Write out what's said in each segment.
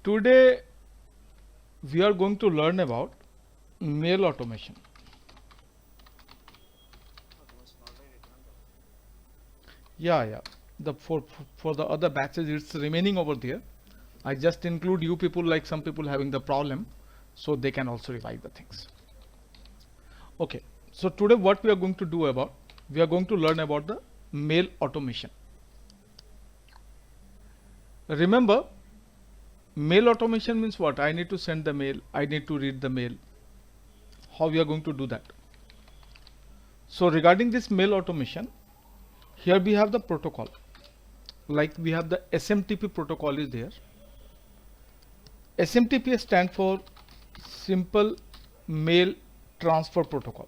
Today we are going to learn about mail automation. Yeah. The for the other batches it's remaining over there. I just include you people like some people having the problem so they can also revive the things. Okay. So today what we are going to do about, we are going to learn about the mail automation. Remember, mail automation means what? I need to send the mail, I need to read the mail. How we are going to do that? So regarding this mail automation, here we have the protocol. Like we have the SMTP protocol is there. SMTP stands for Simple Mail Transfer Protocol.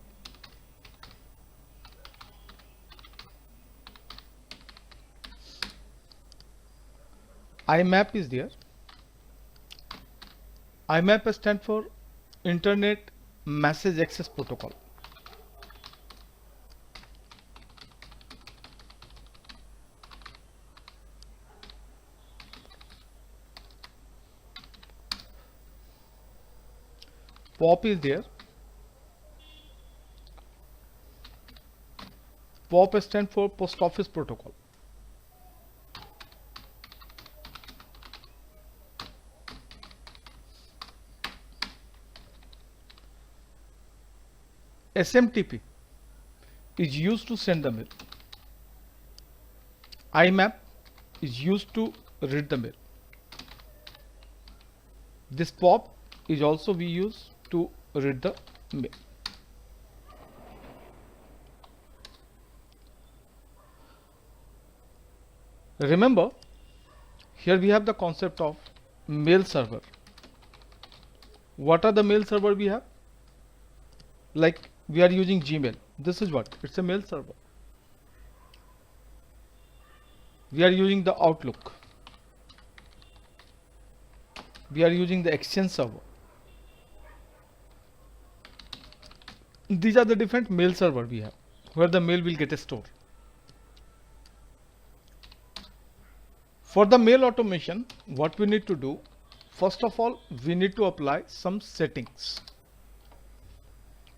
IMAP is there. IMAP stands for Internet Message Access Protocol. POP is there. POP stands for Post Office Protocol. SMTP is used to send the mail. IMAP is used to read the mail. This POP is also we use to read the mail. Remember, here we have the concept of mail server. What are the mail server we have? Like we are using Gmail. This is what? It's a mail server. We are using the Outlook. We are using the Exchange server. These are the different mail server we have, where the mail will get stored. For the mail automation, what we need to do, first of all, we need to apply some settings.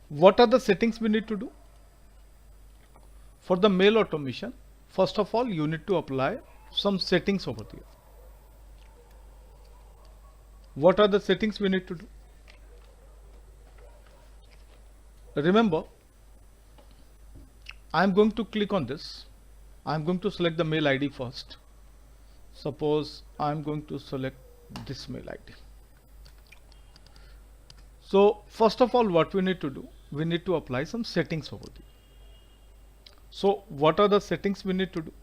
What are the settings we need to do? For the mail automation, first of all, you need to apply some settings over there. What are the settings we need to do? Remember, I am going to click on this. I am going to select the mail ID first. Suppose I am going to select this mail ID. So first of all, what we need to do, we need to apply some settings over there. So what are the settings we need to do?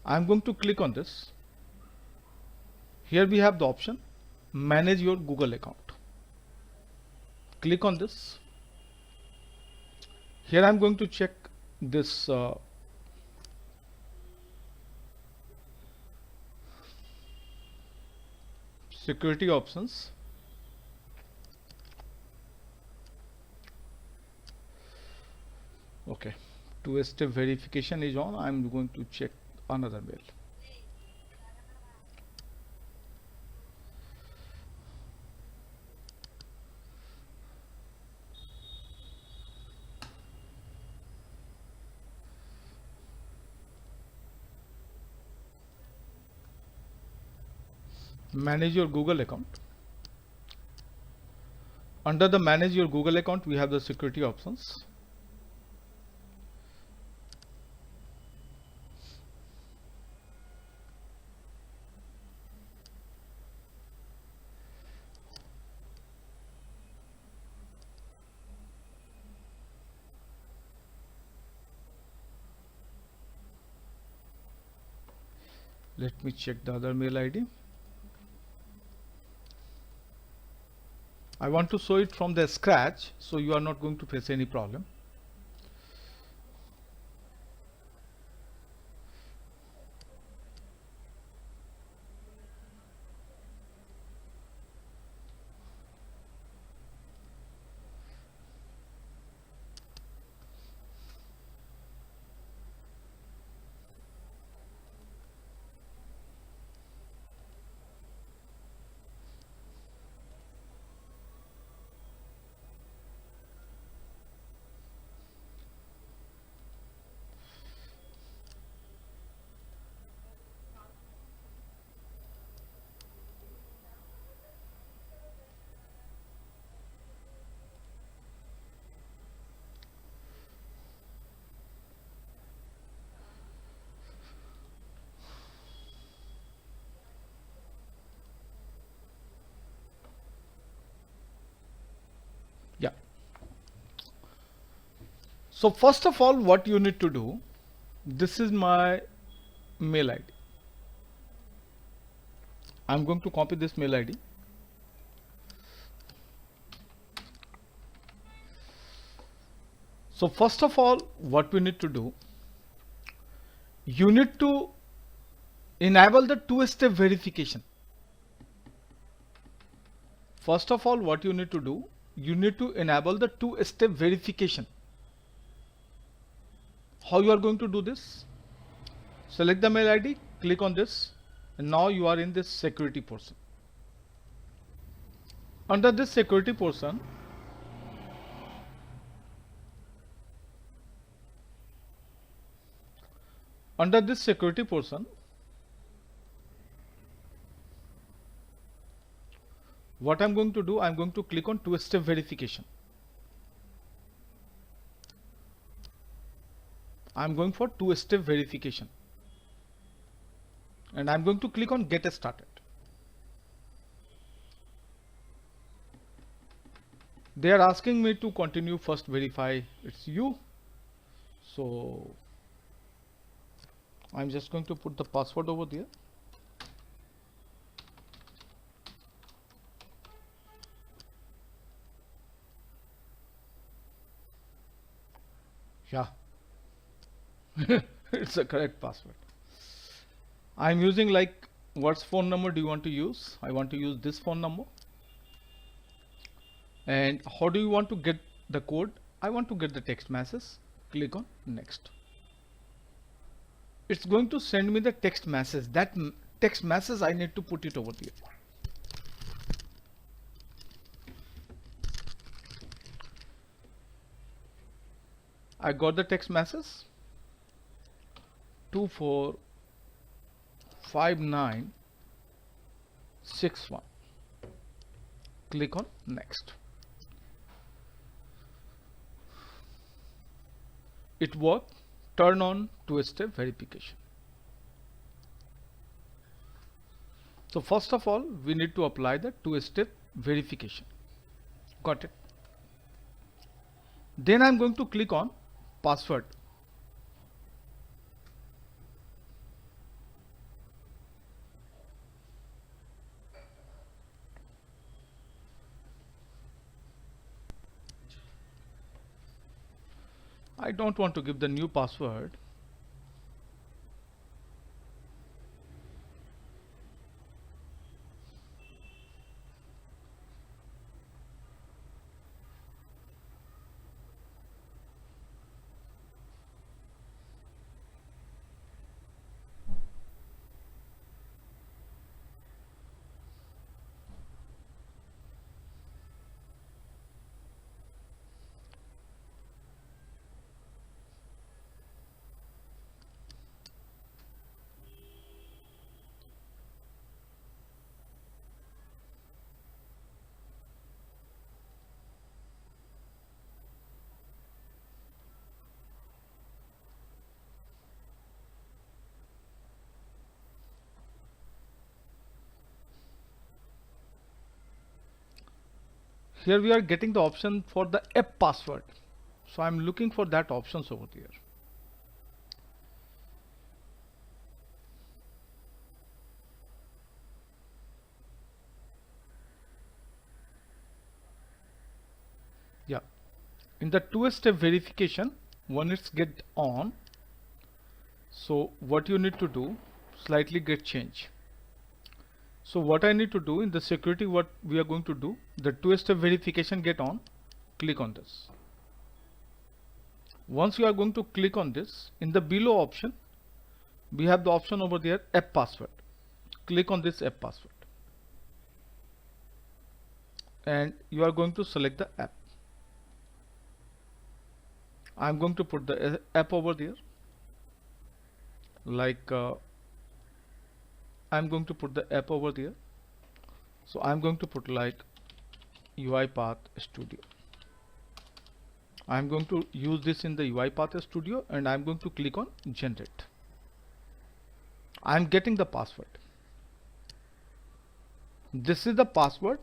I am going to click on this. Here we have the option manage your Google account. Click on this. Here I am going to check this security options. Okay, two-step verification is on. I am going to check another mail. Manage your Google account. Under the manage your Google account, we have the security options. Let me check the other mail ID. I want to show it from the scratch, so you are not going to face any problem. So first of all, what you need to do, this is my mail ID. I'm going to copy this mail ID. So first of all, what we need to do, you need to enable the two-step verification. First of all, what you need to do, you need to enable the two-step verification. How you are going to do this? Select the mail ID, click on this, and now you are in this security portion. Under this security portion, what I'm going to do, I'm going to click on two-step verification. I'm going for two-step verification. And I'm going to click on get started. They are asking me to continue first verify it's you. So I'm just going to put the password over there. Yeah. It's a correct password. I'm using like, what phone number do you want to use? I want to use this phone number. And how do you want to get the code? I want to get the text message. Click on next. It's going to send me the text message. That text message I need to put it over here. I got the text message 245961. Click on next. It worked. Turn on two-step verification. So first of all, we need to apply the two-step verification. Got it? Then I'm going to click on password. I don't want to give the new password. Here we are getting the option for the app password. So I'm looking for that options over there. Yeah. In the two-step verification, when it's get on, so what you need to do, slightly get change. So what I need to do in the security, what we are going to do, the two-step verification get on, click on this. Once you are going to click on this, in the below option, we have the option over there, app password. Click on this app password. And you are going to select the app. I'm going to put the app over there. Like, I'm going to put the app over there. So I'm going to put like UiPath Studio. I'm going to use this in the UiPath Studio and I'm going to click on generate. I'm getting the password. This is the password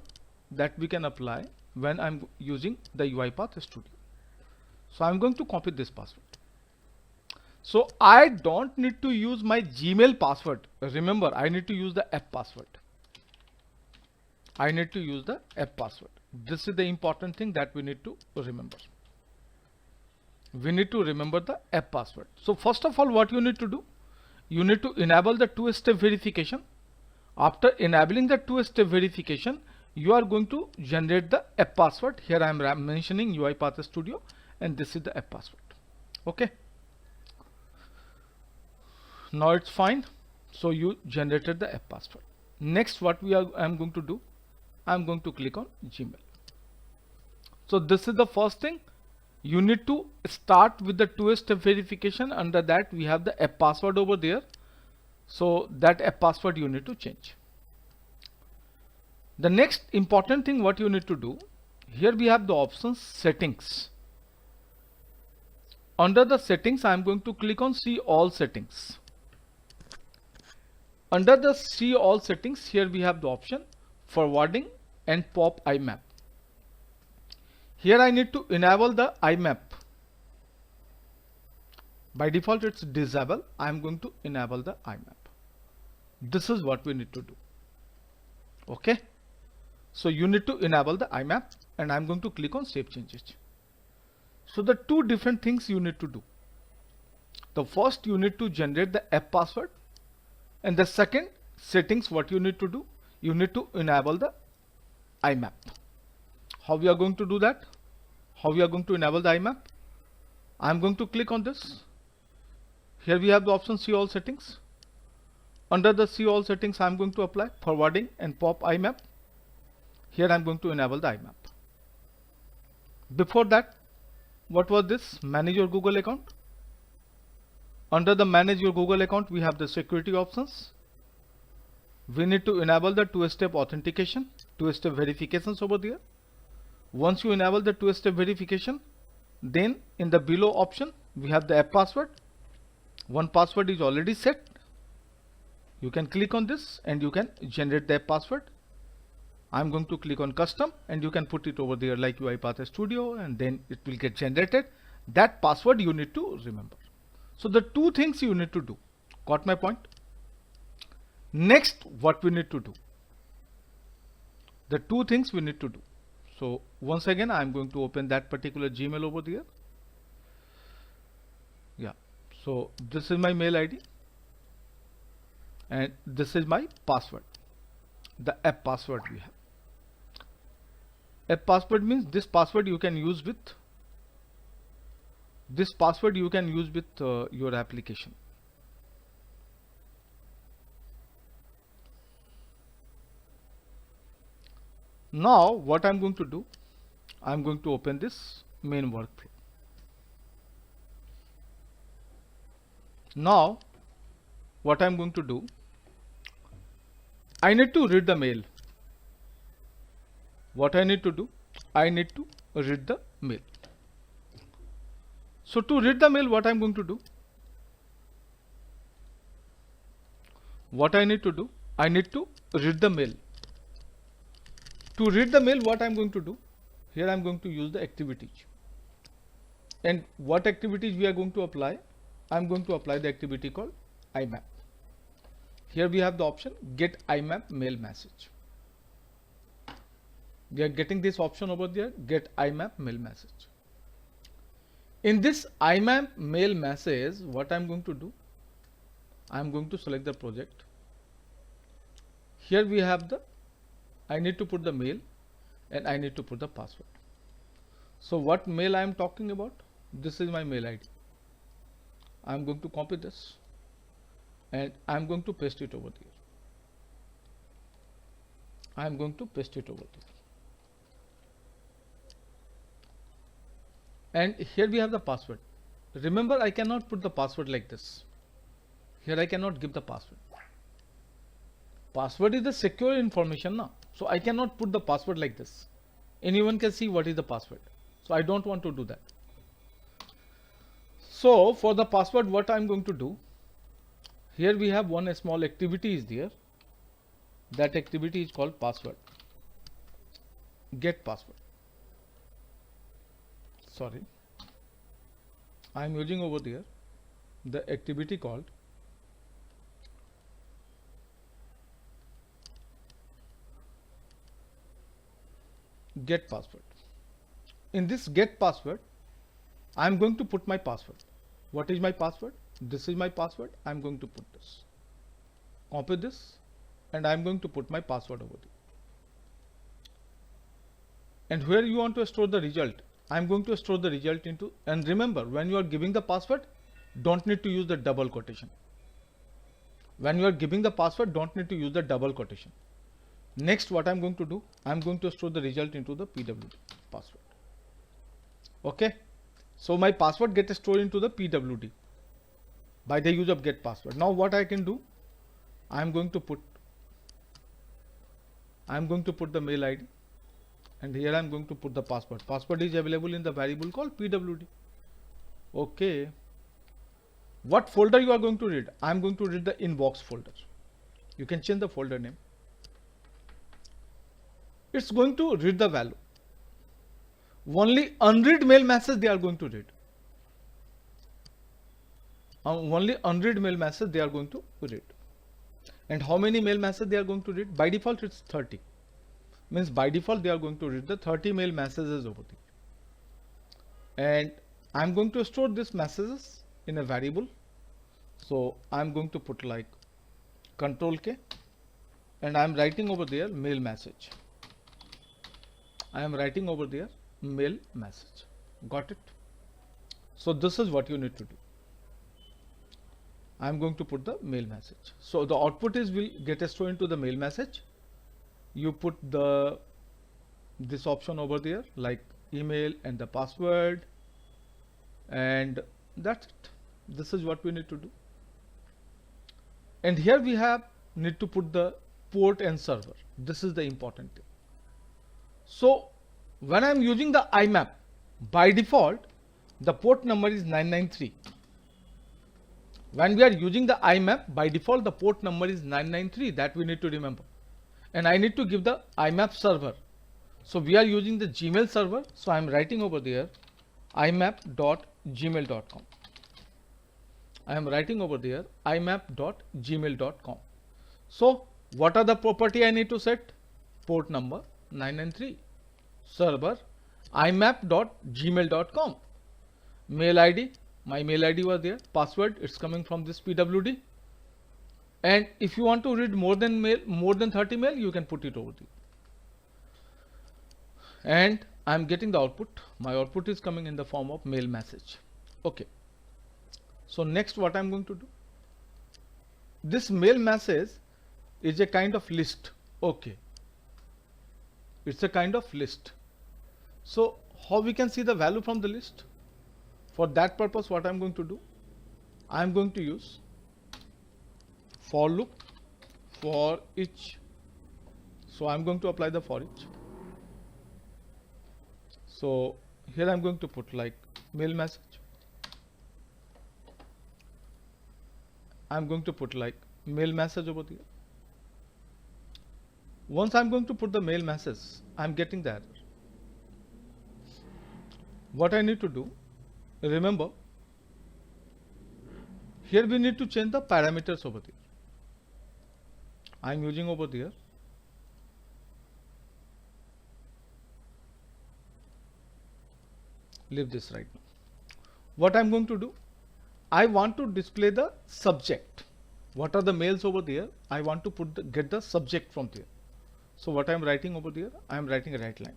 that we can apply when I'm using the UiPath Studio. So I'm going to copy this password. So I don't need to use my Gmail password. Remember, I need to use the app password. I need to use the app password. This is the important thing that we need to remember. We need to remember the app password. So first of all, what you need to do? You need to enable the two-step verification. After enabling the two-step verification, you are going to generate the app password. Here I am mentioning UiPath Studio, and this is the app password. Okay. Now it's fine. So you generated the app password. Next, what I'm going to do, I'm going to click on Gmail. So this is the first thing. You need to start with the two-step verification. Under that, we have the app password over there. So that app password you need to change. The next important thing what you need to do, here we have the options settings. Under the settings, I am going to click on see all settings. Under the see all settings, here we have the option forwarding and pop IMAP. Here I need to enable the IMAP. By default it's disable. I am going to enable the IMAP. This is what we need to do. Okay. So you need to enable the IMAP, and I'm going to click on save changes. So the two different things you need to do. The first, you need to generate the app password, and the second settings, what you need to do, you need to enable the IMAP. How we are going to do that? How we are going to enable the IMAP? I'm going to click on this. Here we have the option see all settings. Under the see all settings, I'm going to apply forwarding and pop IMAP. Here I'm going to enable the IMAP. Before that, what was this? Manage your Google account. Under the manage your Google account, we have the security options. We need to enable the two-step authentication, two-step verifications over there. Once you enable the two-step verification, then in the below option, we have the app password. One password is already set. You can click on this and you can generate the app password. I'm going to click on custom, and you can put it over there like UiPath Studio, and then it will get generated. That password you need to remember. So the two things you need to do. Got my point? Next, what we need to do? The two things we need to do. So once again, I'm going to open that particular Gmail over there. Yeah. So this is my mail ID, and this is my password, the app password we have. App password means this password you can use with your application. Now what I'm going to do, I'm going to open this main workflow. Now what I'm going to do, I need to read the mail. What I need to do, I need to read the mail. So to read the mail, what I'm going to do, what I need to do, I need to read the mail. To read the mail, what I'm going to do, here I'm going to use the activities. And what activities we are going to apply? I'm going to apply the activity called IMAP. Here we have the option get IMAP mail message. We are getting this option over there, get IMAP mail message. In this IMAP mail message, what I'm going to do, I'm going to select the project. Here we have the, I need to put the mail and I need to put the password. So what mail I am talking about? This is my mail ID. I'm going to copy this and I'm going to paste it over there. I'm going to paste it over there. And here we have the password. Remember, I cannot put the password like this. Here I cannot give the password. Password is the secure information now. So I cannot put the password like this. Anyone can see what is the password. So I don't want to do that. So for the password, what I'm going to do, here we have one small activity is there. That activity is called password. Get password. Sorry. I am using over there the activity called get password. In this get password, I am going to put my password. What is my password? This is my password. I am going to put this. Copy this, and I am going to put my password over there. And where you want to store the result, I am going to store the result into, and remember, when you are giving the password, don't need to use the double quotation. When you are giving the password, don't need to use the double quotation. Next, what I am going to do, I am going to store the result into the PWD password. Okay. So my password gets stored into the PWD by the use of get password. Now what I can do, I am going to put the mail ID, and here I am going to put the password. Password is available in the variable called PWD. Okay. What folder you are going to read? I am going to read the inbox folder. You can change the folder name. It's going to read the value. Only unread mail message they are going to read. Only unread mail message they are going to read. And how many mail message they are going to read? By default it's 30. Means by default they are going to read the 30 mail messages over there. And I am going to store these messages in a variable. So I am going to put like Control K, and I am writing over there mail message. I am writing over there mail message. Got it? So this is what you need to do. I am going to put the mail message. So the output is will get stored into the mail message. You put this option over there like email and the password, and that's it. This is what we need to do. And here we need to put the port and server. This is the important thing. So when I am using the IMAP, by default the port number is 993. When we are using the IMAP, by default the port number is 993. That we need to remember. And I need to give the IMAP server. So we are using the Gmail server. So I am writing over there imap.gmail.com. I am writing over there imap.gmail.com. So what are the property I need to set? Port number 993, server imap.gmail.com, mail ID, my mail ID was there, password it's coming from this PWD, and if you want to read more than 30 mail, you can put it over there. And I am getting the output. My output is coming in the form of mail message. Okay. So next what I am going to do, this mail message is a kind of list. Okay, it's a kind of list. So how we can see the value from the list? For that purpose, what I am going to do, I am going to use for loop for each. So I am going to apply the for each. So here I am going to put like mail message. I am going to put like mail message over there. Once I am going to put the mail message, I am getting the error. What I need to do, remember, here we need to change the parameters over there. I am using over there leave this right now. What I am going to do, I want to display the subject. What are the mails over there? I want to get the subject from there. So what I am writing over there, I am writing a right line.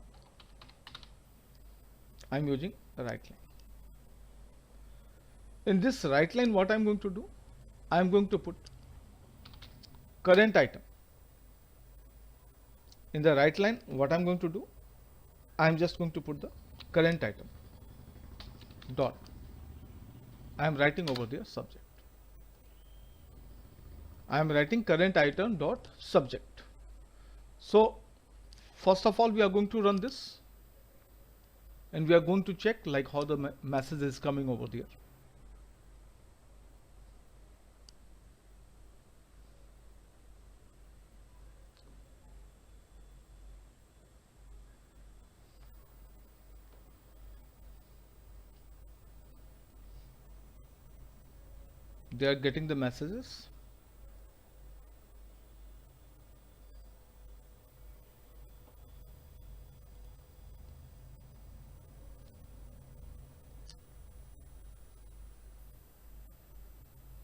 I am using a right line. In this right line, what I am going to do, I am going to put current item. In the right line, what I am going to do, I am just going to put the current item dot. I am writing over there subject. I am writing current item dot subject. So first of all, we are going to run this, and we are going to check like how the message is coming over there. they are getting the messages.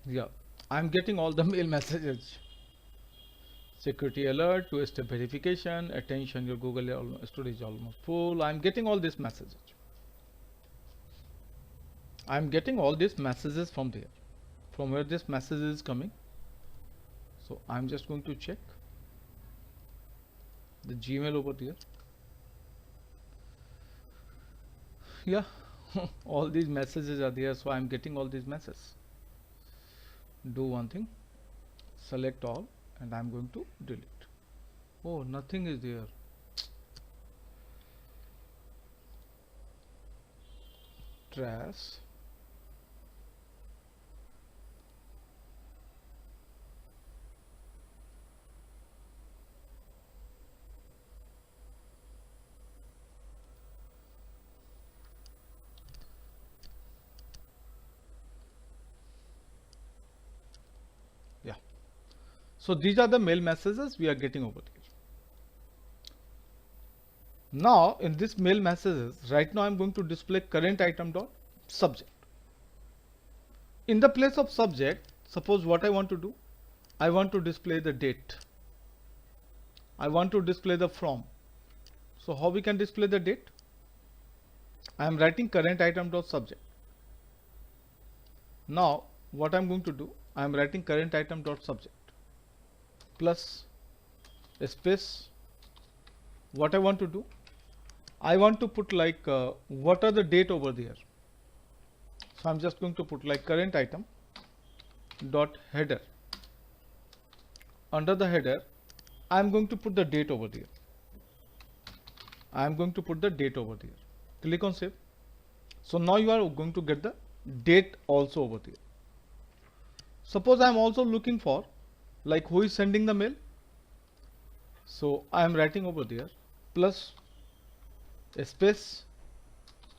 Yeah, I'm getting all the mail messages. Security alert, two-step verification, attention, your Google storage almost full. I'm getting all these messages. I'm getting all these messages from there. From where this message is coming. So I'm just going to check the Gmail over there. Yeah, all these messages are there, so I'm getting all these messages. Do one thing, select all, and I'm going to delete. Oh, nothing is there. Trash. Yeah. So these are the mail messages we are getting over there. Now in this mail messages, right now I'm going to display current item dot subject. In the place of subject, suppose what I want to do, I want to display the date. I want to display the from. So how we can display the date? I am writing current item dot subject. Now what I'm going to do, I am writing current item dot subject plus space. What I want to do, I want to put like what are the date over there. So I'm just going to put like current item dot header. Under the header, I'm going to put the date over there. I'm going to put the date over there. Click on save. So now you are going to get the date also over there. Suppose I'm also looking for like who is sending the mail. So I am writing over there plus space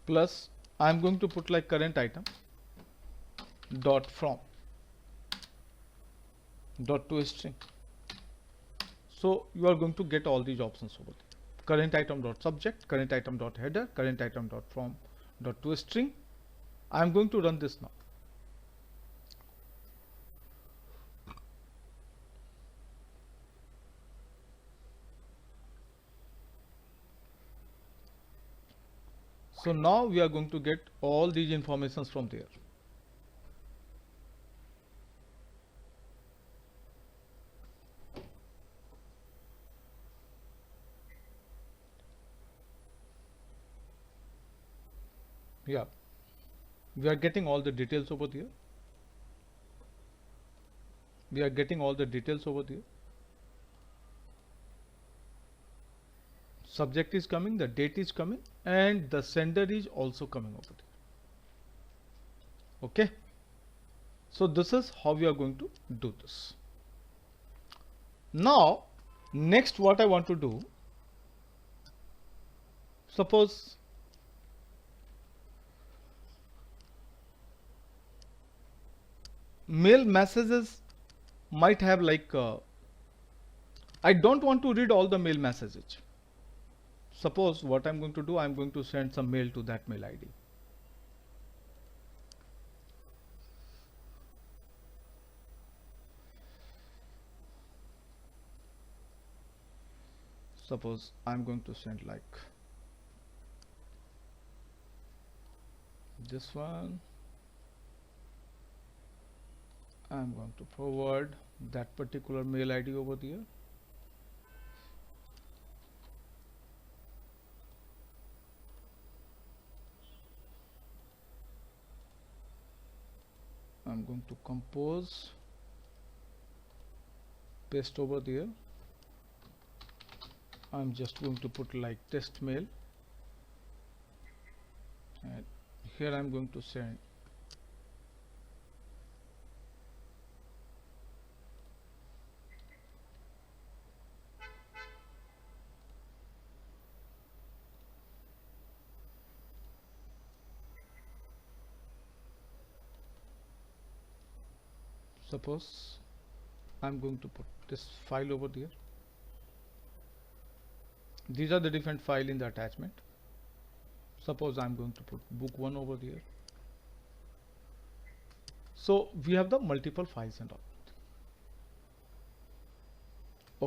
plus I am going to put like current item dot from dot to string. So you are going to get all these options over there. Current item dot subject, current item dot header, current item dot from dot to string. I am going to run this now. So now we are going to get all these informations from there. Yeah, we are getting all the details over there. We are getting all the details over there. Subject is coming, the date is coming, and the sender is also coming over there. Okay. So this is how we are going to do this. Now, next what I want to do, suppose mail messages might have like, I don't want to read all the mail messages. Suppose what I'm going to do, I'm going to send some mail to that mail ID. Suppose I'm going to send like this one. I'm going to forward that particular mail ID over there. I'm going to compose, paste over there. I'm just going to put like test mail, and here I'm going to send Suppose I'm going to put this file over there. These are the different file in the attachment. Suppose I'm going to put book 1 over there. So we have the multiple files and all.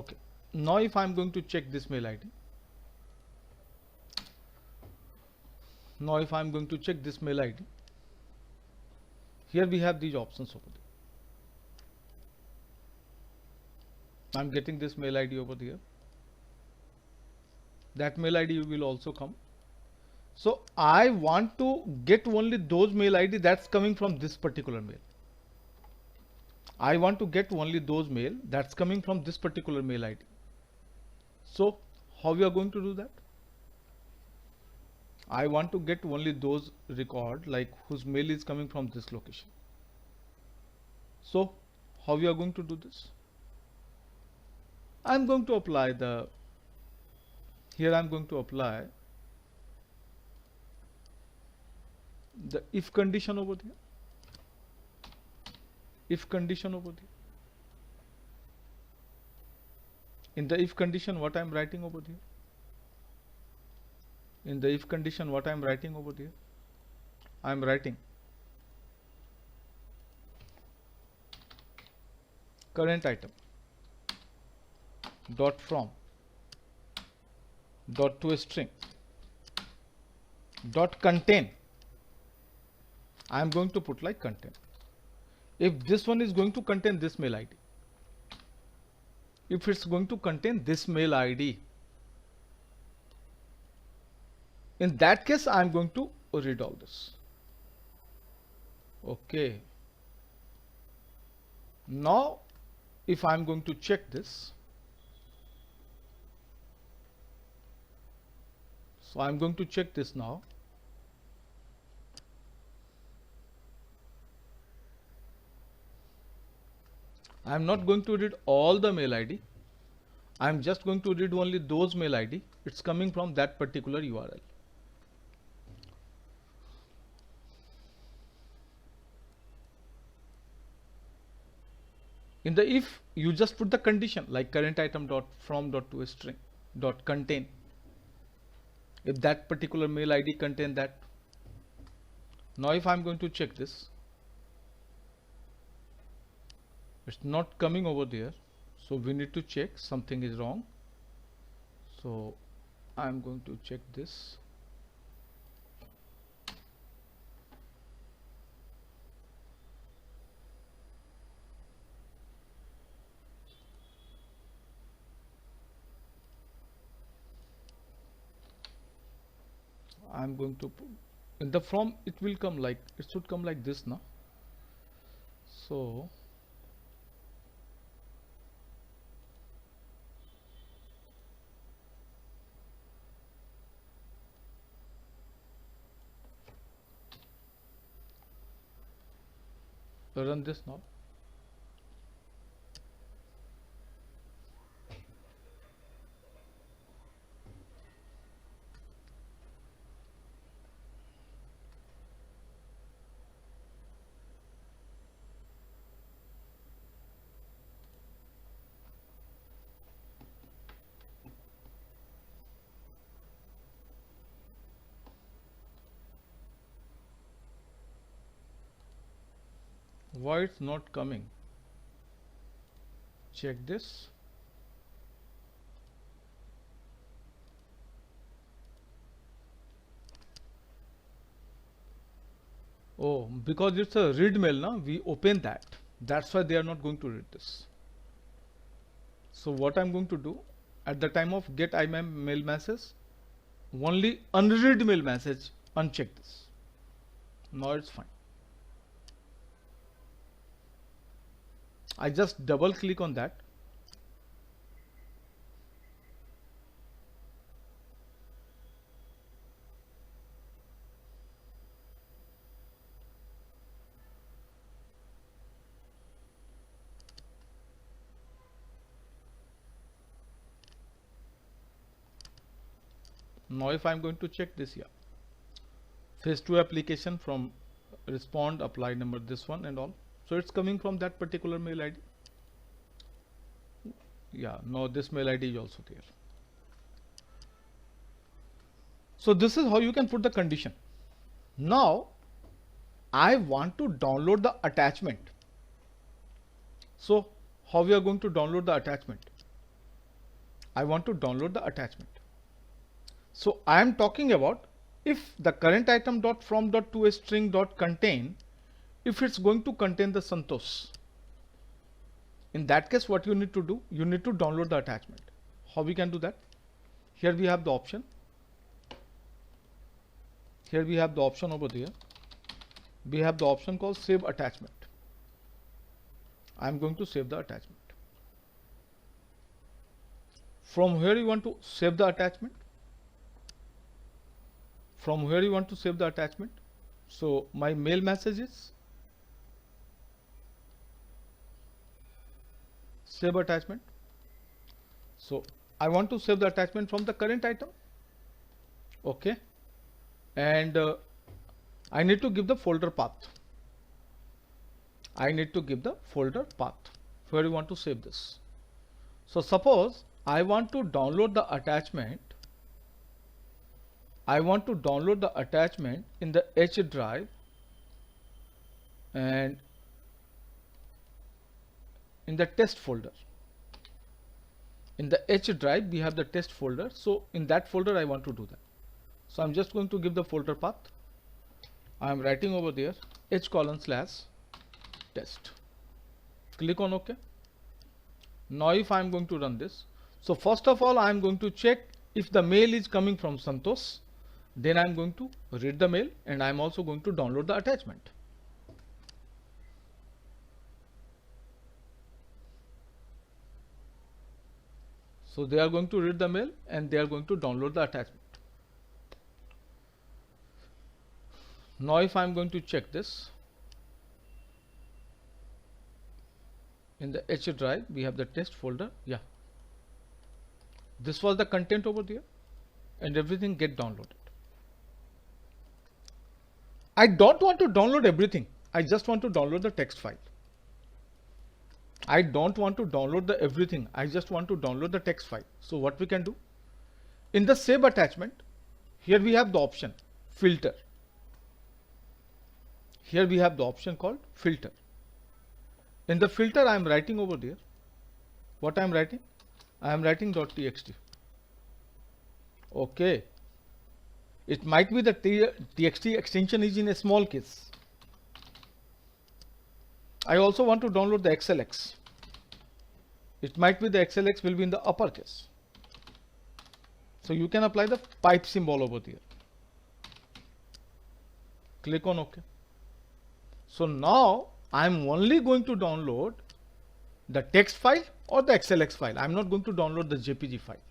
Okay, now if I'm going to check this mail ID, here we have these options over there. I'm getting this mail ID over there. That mail ID will also come. So I want to get only those mail ID that's coming from this particular mail. I want to get only those mail that's coming from this particular mail ID. So how we are going to do that? I want to get only those record like whose mail is coming from this location. So how we are going to do this? I'm going to apply here I'm going to apply the if condition over there. In the if condition, what I'm writing over there? I'm writing current item dot from dot to a string dot contain. I am going to put like contain. If this one is going to contain this mail ID, if it's going to contain this mail ID, in that case I am going to read all this. Okay. Now if I am going to check this, so I am going to check this now. I am not going to read all the mail ID. I am just going to read only those mail ID. It's coming from that particular URL. In the if, you just put the condition like current item dot from dot to a string dot contain. If that particular mail ID contain that. Now if I'm going to check this, it's not coming over there, so we need to check something is wrong. So I'm going to check this. I'm going to put in the from, it will come like, it should come like this now. So run this now. Why it's not coming? Check this. Oh, because it's a read mail now, we open that. That's why they are not going to read this. So what I'm going to do at the time of get IMAP mail message, only unread mail message, uncheck this. Now it's fine. I just double click on that. Now if I'm going to check this here, phase 2 application from respond apply number this one and all. So it's coming from that particular mail ID. Yeah, no, this mail ID is also there. So this is how you can put the condition. Now I want to download the attachment. So how we are going to download the attachment? I want to download the attachment. So I am talking about if the current item dot from dot to a string dot contain, if it's going to contain the Santosh. In that case, what you need to do? You need to download the attachment. How we can do that? Here we have the option. Here we have the option over there. We have the option called save attachment. I am going to save the attachment. From where you want to save the attachment? From where you want to save the attachment? So my mail message is save attachment. So I want to save the attachment from the current item. Okay. And I need to give the folder path. I need to give the folder path where you want to save this. So suppose I want to download the attachment. I want to download the attachment in the H drive, and in the test folder. In the H drive we have the test folder. So in that folder I want to do that. So I'm just going to give the folder path. I'm writing over there h:/test. Click on OK. Now if I'm going to run this, so first of all I'm going to check if the mail is coming from Santosh. Then I'm going to read the mail, and I'm also going to download the attachment. So they are going to read the mail and they are going to download the attachment. Now if I'm going to check this, in the H drive we have the test folder. Yeah, this was the content over there, and everything get downloaded. I don't want to download everything. I just want to download the text file. I don't want to download the everything. I just want to download the text file. So what we can do? In the save attachment, here we have the option filter. Here we have the option called filter. In the filter I am writing over there. What I am writing? I am writing .txt. Okay. It might be the txt extension is in a small case. I also want to download the XLX. It might be the XLX will be in the uppercase. So you can apply the pipe symbol over there. Click on OK. So now I'm only going to download the text file or the XLX file. I'm not going to download the JPG file.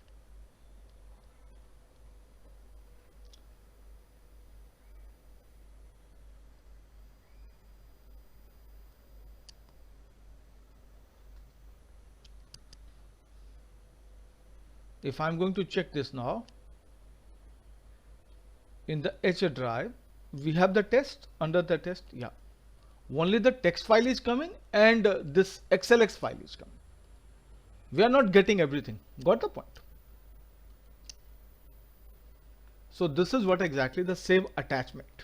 If I'm going to check this now, in the H drive, we have the test. Under the test, yeah, only the text file is coming and this XLX file is coming. We are not getting everything. Got the point? So this is what exactly the save attachment.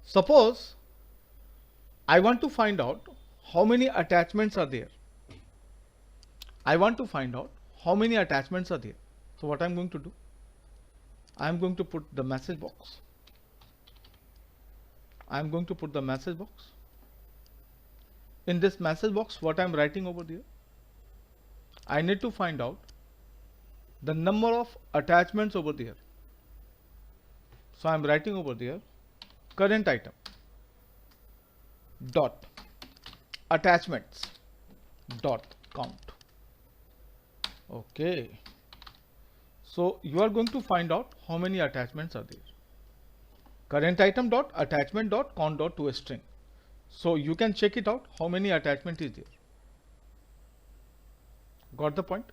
Suppose I want to find out how many attachments are there. I want to find out how many attachments are there. So what I'm going to do? I'm going to put the message box. I'm going to put the message box. In this message box, what I'm writing over there? I need to find out the number of attachments over there. So I'm writing over there current item dot attachments dot count. Okay. So you are going to find out how many attachments are there. Current item dot attachment dot count dot to a string. So you can check it out how many attachment is there. Got the point?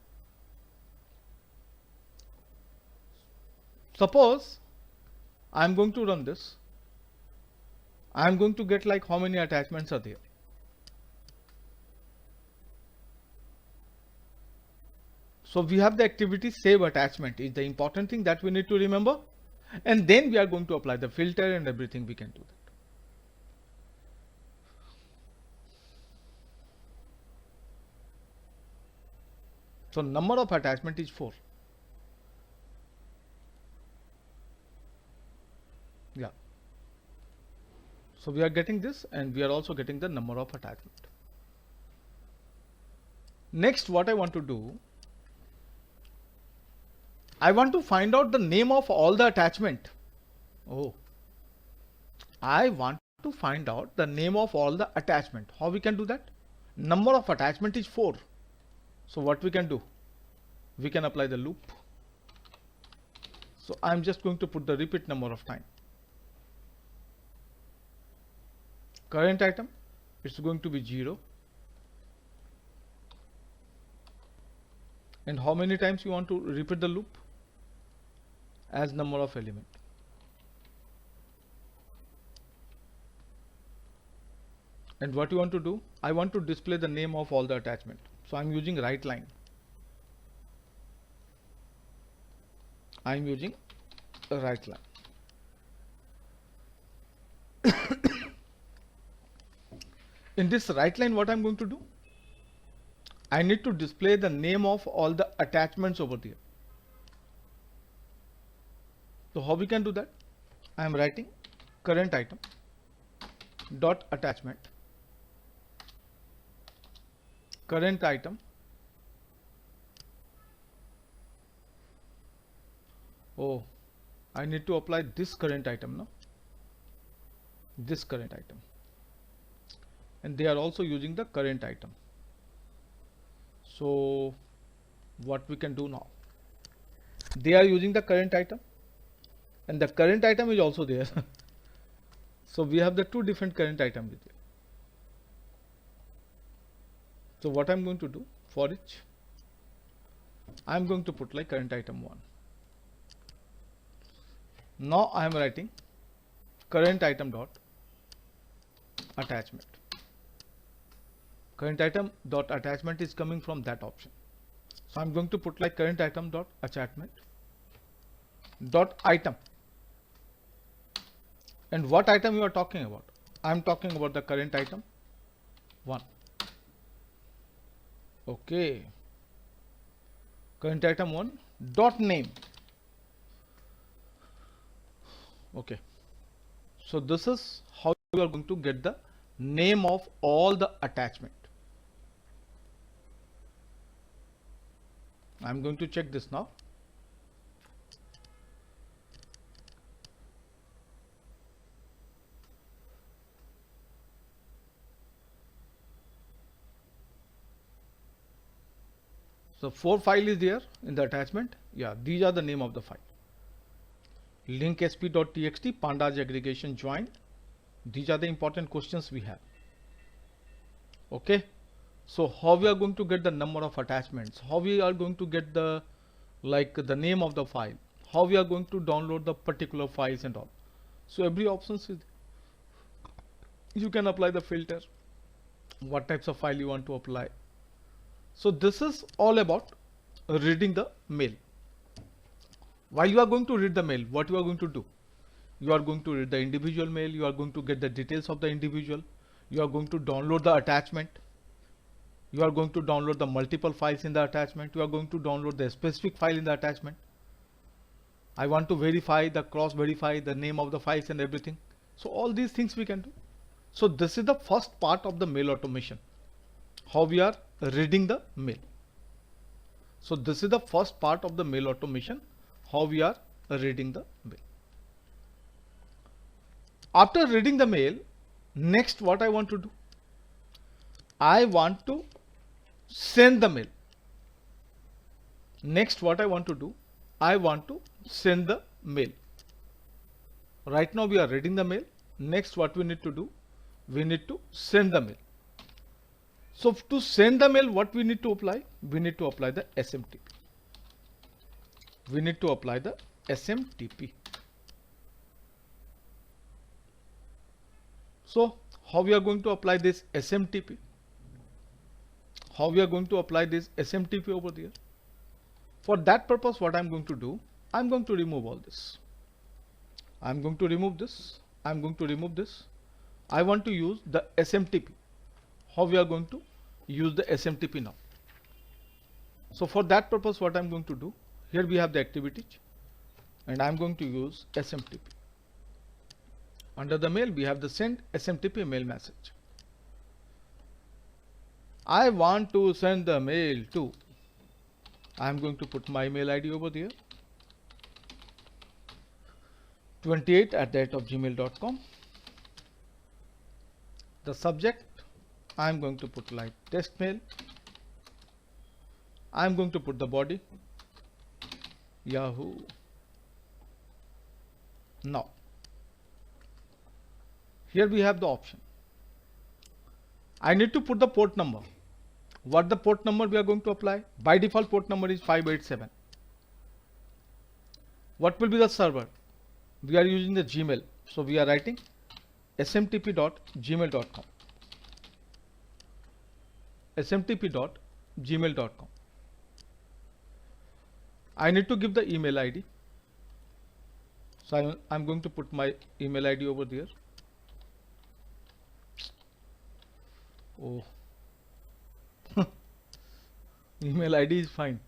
Suppose I am going to run this. I'm going to get like how many attachments are there. So we have the activity save attachment is the important thing that we need to remember. And then we are going to apply the filter and everything we can do that. So number of attachment is 4. Yeah. So we are getting this and we are also getting the number of attachment. Next, what I want to do, I want to find out the name of all the attachment. Oh, I want to find out the name of all the attachment. How we can do that? Number of attachment is 4. So what we can do? We can apply the loop. So I'm just going to put the repeat number of time. Current item, it's going to be 0. And how many times you want to repeat the loop? As number of element. And what you want to do? I want to display the name of all the attachment. So I'm using write line. I'm using a write line. In this write line, what I'm going to do? I need to display the name of all the attachments over there. So how we can do that? I am writing current item dot attachment, current item, oh, I need to apply this current item now, this current item, and they are also using the current item. So what we can do now? They are using the current item and the current item is also there. So we have the two different current items with you. So what I'm going to do for each, I'm going to put like current item 1. Now I am writing current item dot attachment. Current item dot attachment is coming from that option. So I'm going to put like current item dot attachment dot item. And what item you are talking about? I'm talking about the current item 1. Okay. Current item 1 dot name. Okay. So this is how you are going to get the name of all the attachment. I'm going to check this now. So 4 file is there in the attachment. Yeah, these are the name of the file. Link sp.txt, pandas aggregation join. These are the important questions we have. Okay. So how we are going to get the number of attachments? How we are going to get the the name of the file? How we are going to download the particular files and all? So every option is, you can apply the filter. What types of file you want to apply? So this is all about reading the mail. While you are going to read the mail, what you are going to do? You are going to read the individual mail. You are going to get the details of the individual. You are going to download the attachment. You are going to download the multiple files in the attachment. You are going to download the specific file in the attachment. I want to verify the cross-verify the name of the files and everything. So all these things we can do. So this is the first part of the mail automation. How we are reading the mail. So this is the first part of the mail automation. How we are reading the mail. After reading the mail, next what I want to do? I want to send the mail. Next what I want to do? I want to send the mail. Right now we are reading the mail. Next what we need to do? We need to send the mail. So to send the mail, what we need to apply? We need to apply the SMTP. We need to apply the SMTP. So how we are going to apply this SMTP? How we are going to apply this SMTP over there? For that purpose, what I'm going to do, I'm going to remove all this. I'm going to remove this. I'm going to remove this. I want to use the SMTP. How we are going to use the SMTP now? So for that purpose, what I'm going to do, here we have the activities, and I'm going to use SMTP. Under the mail, we have the send SMTP mail message. I want to send the mail to, I'm going to put my mail ID over there, 28@gmail.com. The subject, I'm going to put like test mail. I'm going to put the body, Yahoo. Now, here we have the option. I need to put the port number. What the port number we are going to apply? By default port number is 587. What will be the server? We are using the Gmail. So we are writing smtp.gmail.com. smtp.gmail.com. I need to give the email ID. So I'm going to put my email ID over there. Oh, email ID is fine,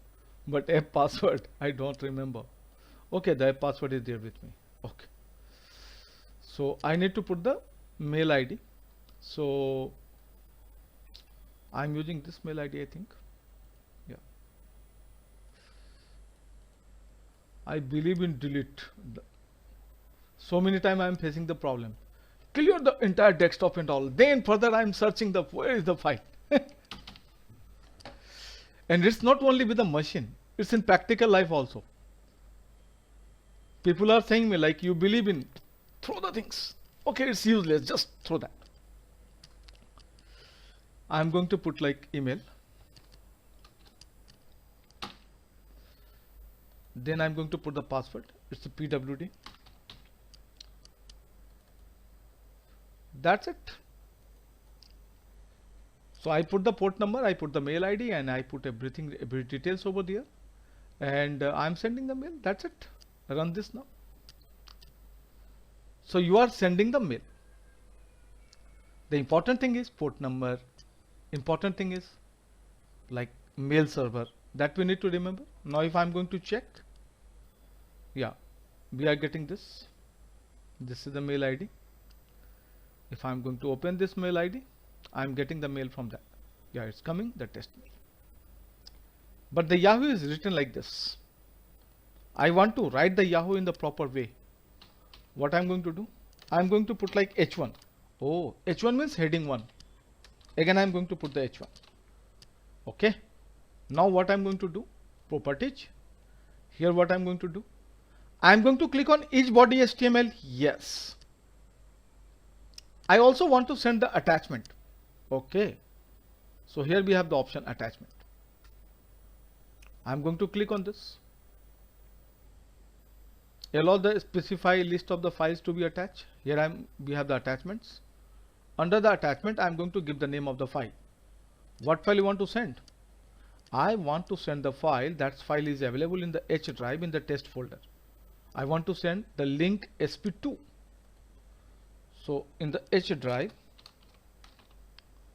but app password I don't remember. Okay, the app password is there with me. Okay, so I need to put the mail ID. So I'm using this mail ID, I think. Yeah, I believe in delete. So many times I'm facing the problem. Clear the entire desktop and all. Then further I'm searching the where is the file. And it's not only with the machine, it's in practical life also. People are saying me like, you believe in, throw the things. Okay, it's useless, just throw that. I'm going to put like email. Then I'm going to put the password. It's a PWD. That's it. So I put the port number, I put the mail ID, and I put everything, every details over there, and I'm sending the mail. That's it. Run this now. So you are sending the mail. The important thing is port number. Important thing is like mail server, that we need to remember. Now if I'm going to check, yeah, we are getting this. This is the mail ID. If I'm going to open this mail ID, I'm getting the mail from that. Yeah, it's coming, the test mail. But the Yahoo is written like this. I want to write the Yahoo in the proper way. What I'm going to do? I'm going to put like H1. Oh, H1 means heading 1. Again, I'm going to put the H1. Okay. Now what I'm going to do? Properties. Here what I'm going to do? I'm going to click on each body HTML. Yes. I also want to send the attachment. Okay. So here we have the option attachment. I'm going to click on this. Allow the specify list of the files to be attached. Here we have the attachments. Under the attachment, I'm going to give the name of the file. What file you want to send? I want to send the file. That file is available in the H drive in the test folder. I want to send the link sp2. So in the H drive,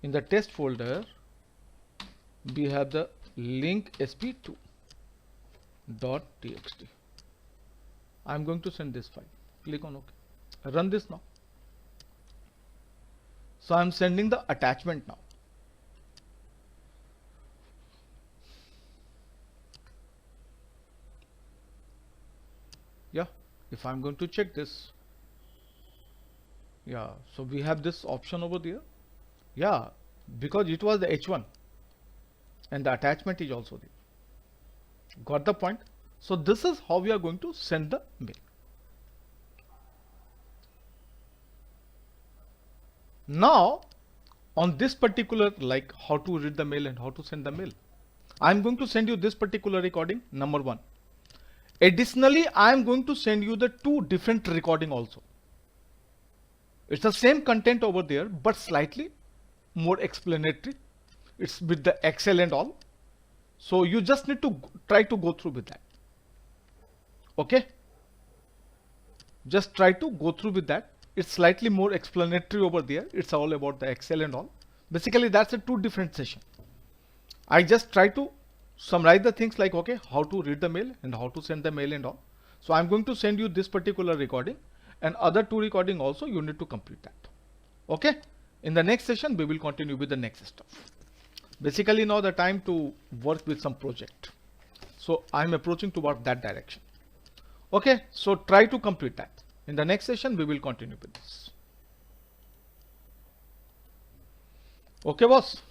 in the test folder, we have the link sp2.txt. I'm going to send this file. Click on OK. Run this now. So I'm sending the attachment now. Yeah, if I'm going to check this, yeah, so we have this option over there. Yeah, because it was the H1 and the attachment is also there. Got the point? So this is how we are going to send the mail. Now on this particular, like how to read the mail and how to send the mail, I'm going to send you this particular recording, number 1. Additionally, I'm going to send you the 2 different recording also. It's the same content over there, but slightly more explanatory. It's with the Excel and all. So you just need to try to go through with that. Okay. Just try to go through with that. It's slightly more explanatory over there. It's all about the Excel and all. Basically, that's a two different session. I just try to summarize the things like, okay, how to read the mail and how to send the mail and all. So I'm going to send you this particular recording, and other two recording also you need to complete that. Okay. In the next session, we will continue with the next stuff. Basically now the time to work with some project. So I'm approaching toward that direction. Okay. So try to complete that. In the next session, we will continue with this. Okay, boss.